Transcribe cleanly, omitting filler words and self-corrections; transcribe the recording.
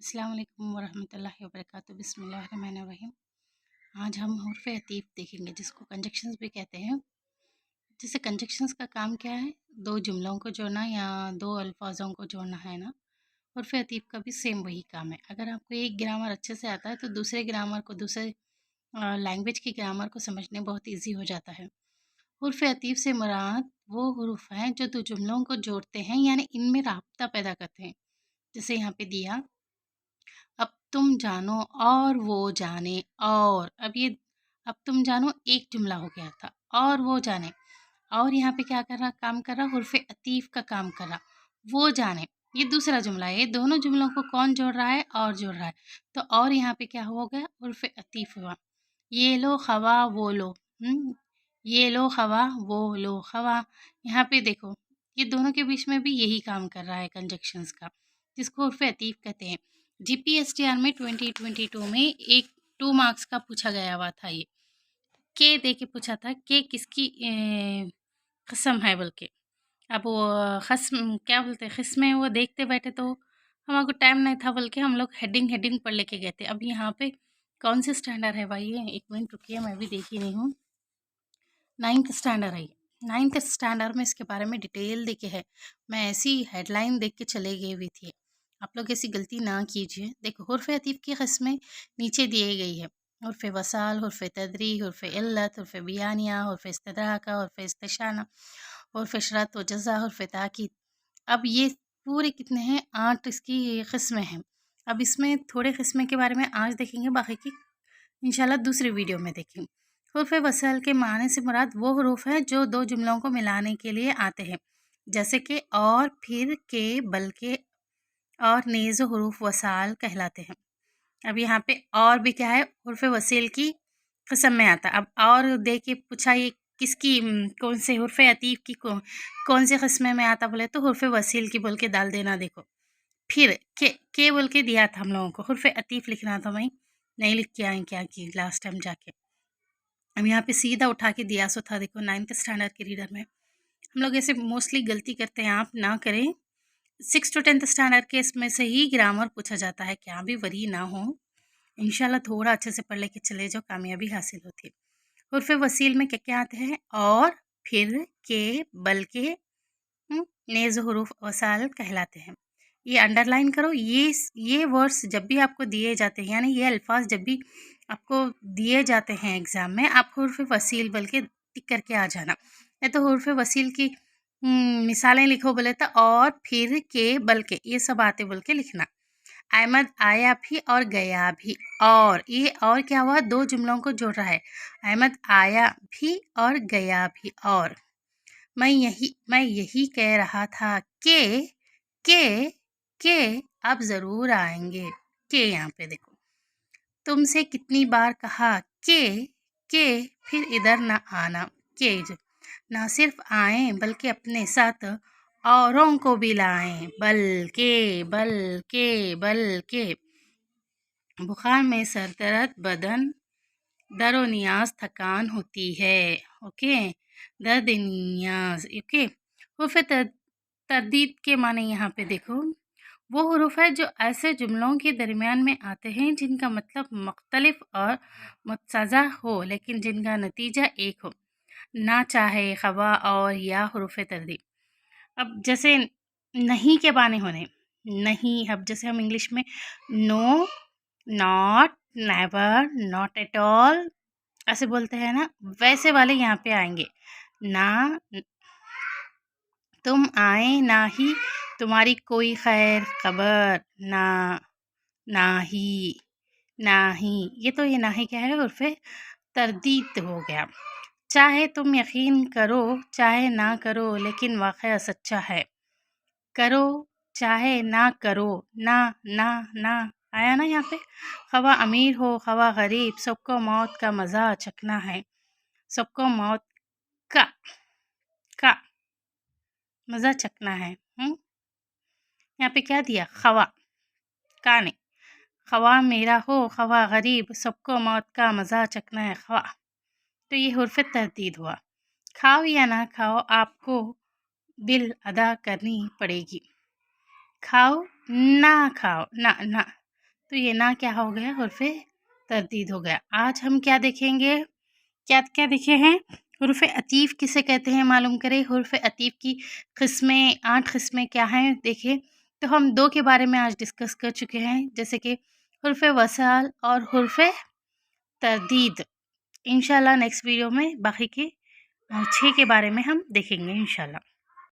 अस्सलाम वालेकुम वरहमतुल्लाहि वबरकातुहू। बिस्मिल्लाहिर्रहमानिर्रहीम। आज हम हुर्फ़ अतीफ़ देखेंगे, जिसको कंजक्शंस भी कहते हैं। जैसे कंजक्शंस का काम क्या है? दो जुमलों को जोड़ना या दो अल्फाजों को जोड़ना है ना। हुर्फ़ अतीफ़ का भी सेम वही काम है। अगर आपको एक ग्रामर अच्छे से आता है तो दूसरे ग्रामर को, दूसरे लैंग्वेज की ग्रामर को समझने बहुत ईजी हो जाता है। हुर्फ़ अतीफ़ से मुराद वो हुरूफ हैं जो दो जुमलों को जोड़ते हैं, यानी इनमें राब्ता पैदा करते हैं। जैसे यहाँ पे दिया, अब तुम जानो और वो जाने। और अब तुम जानो एक जुमला हो गया था, और वो जाने। और यहाँ पे क्या कर रहा, काम कर रहा, हुर्फ़ अतीफ़ का काम कर रहा। वो जाने ये दूसरा जुमला है। ये दोनों जुमलों को कौन जोड़ रहा है? और जोड़ रहा है। तो और यहाँ पे क्या हो गया? हुर्फ़ अतीफ़ हुआ। ये लो खवा वो लो। ये लो खवा वो लो खवा। यहाँ पे देखो, ये दोनों के बीच में भी यही काम कर रहा है कंजक्शंस का, जिसको उर्फ़ अतीफ़ कहते हैं। जीपीएसटीआर में 2022 में एक 2 मार्क्स का पूछा गया हुआ था ये। के दे के पूछा था कि किसकी कसम है बोल के। अब वो खस्म क्या बोलते हैं, ख़िस्में वो देखते बैठे तो हमारे को टाइम नहीं था बोल के हम लोग हेडिंग हेडिंग पढ़ लेके गए थे। अब यहाँ पे कौन से स्टैंडर्ड है भाई ये? 1 मिनट रुकिए, मैं भी देख ही रही हूँ। 9th स्टैंडर्ड है ये। 9th स्टैंडर्ड में इसके बारे में डिटेल देके है। मैं ऐसी हेडलाइन देख के चले गई हुई थी। आप लोग ऐसी गलती ना कीजिए। देखो, हुर्फ़ अतीफ़ की क़िस्में नीचे दी गई है। हुर्फ़ वसाल, हुर्फ़ तदरी, हुर्फ़ इल्लत, हुर्फ़ बियानिया, हुर्फ़ इस्तिदराका, हुर्फ़ इस्तिशाना, हुर्फ़ शरत व जज़ा, हुर्फ़ ताकीद। अब ये पूरे कितने हैं? 8 इसकी क़िस्में हैं। अब इसमें थोड़े क़िस्में के बारे में आज देखेंगे, बाकी की इंशाल्लाह दूसरी वीडियो में देखेंगे। हुर्फ़ वसल के माने से मुराद वो हरूफ है जो दो जुमलों को मिलाने के लिए आते हैं, जैसे कि और, फिर, के, बल्कि और नेज़ हरूफ वसाल कहलाते हैं। अब यहाँ पे और भी क्या है? हुर्फ़ वसील की क़िस्म में आता है। अब और दे के पूछा, ये किसकी कौन से हुर्फ़ अतीफ़ की कौन से क़िस्में में आता बोले तो हुर्फ़ वसील की बोल के डाल देना। देखो, फिर के बोल के दिया था हम लोगों को, हुर्फ़ अतीफ़ लिखना था। वहीं नहीं लिख के आए क्या कि लास्ट टाइम जाके। अब यहाँ पे सीधा उठा के दिया सो था। देखो, 9th स्टैंडर्ड के रीडर में हम लोग ऐसे मोस्टली गलती करते हैं, आप ना करें। 6 to 10th स्टैंडर्ड के इसमें से ही ग्रामर पूछा जाता है, क्या भी वरी ना हो। इंशाल्लाह थोड़ा अच्छे से पढ़ लेके चले जाओ, कामयाबी हासिल होती है। हुर्फ़ वसील में क्या क्या आते हैं? और, फिर, के, बल्कि, नेज़ हुरूफ वसाल कहलाते हैं। ये अंडरलाइन करो। ये वर्ड्स जब भी आपको दिए जाते हैं, यानी ये अल्फाज जब भी आपको दिए जाते हैं एग्ज़ाम में, आप हुर्फ़ वसील बोल के टिक करके आ जाना। नहीं तो हुर्फ़ वसील की मिसालें लिखो बोले तो और, फिर, के, बल्कि, ये सब आते बोल के लिखना। अहमद आया भी और गया भी। और ये और क्या हुआ? दो जुमलों को जोड़ रहा है। अहमद आया भी और गया भी। और मैं यही कह रहा था के के अब ज़रूर आएंगे। के यहाँ पे देखो, तुमसे कितनी बार कहा के फिर इधर ना आना। के जो ना सिर्फ आए बल्कि अपने साथ औरों को भी लाएं। बल्कि बल्कि बल्कि बुखार में सर दर्द, बदन दरो नियाज, थकान होती है। ओके, दर्द नियाज। ओके, हुर्फ़ तरदीद के माने यहाँ पे देखो, वो हुरूफ है जो ऐसे जुमलों के दरमियान में आते हैं जिनका मतलब मुख्तलिफ और मुतज़ा हो, लेकिन जिनका नतीजा एक हो। ना, चाहे, खवा और या हुरूफ तरदीद। अब जैसे नहीं के बाने होने, नहीं, अब जैसे हम इंग्लिश में no, not, never, not at all ऐसे बोलते हैं ना, वैसे वाले यहाँ पे आएंगे। ना तुम आए, ना ही तुम्हारी कोई खैर खबर। ना, ना ही, ना ही। ये तो ये ना ही क्या है? उर्फ़ तरदीद हो गया। चाहे तुम यकीन करो चाहे ना करो, लेकिन वाक़या सच्चा है। करो चाहे ना करो। ना, ना, ना आया ना यहाँ पे। खवा अमीर हो खवा गरीब, सबको मौत का मज़ा चखना है। सबको मौत का का मज़ा चखना है। यहाँ पे क्या दिया? खवा का नहीं, खवा मेरा हो खवा गरीब, सबको मौत का मज़ा चखना है। खवा तो ये हुर्फ़ तरदीद हुआ। खाओ या ना खाओ, आपको बिल अदा करनी पड़ेगी। खाओ ना खाओ, ना ना تو یہ نا کیا ہو گیا؟ حرف تردید ہو گیا۔ آج ہم کیا دیکھیں گے؟ کیا دیکھے ہیں؟ حرف عطیف کسے کہتے ہیں معلوم کریں۔ حرف عطیف کی قسمیں 8 قسمیں کیا ہیں دیکھیں۔ تو ہم 2 کے بارے میں آج ڈسکس کر چکے ہیں، جیسے کہ حرف وصل اور حرف تردید۔ انشاءاللہ نیکسٹ ویڈیو میں باقی کے 6 کے بارے میں ہم دیکھیں گے انشاءاللہ۔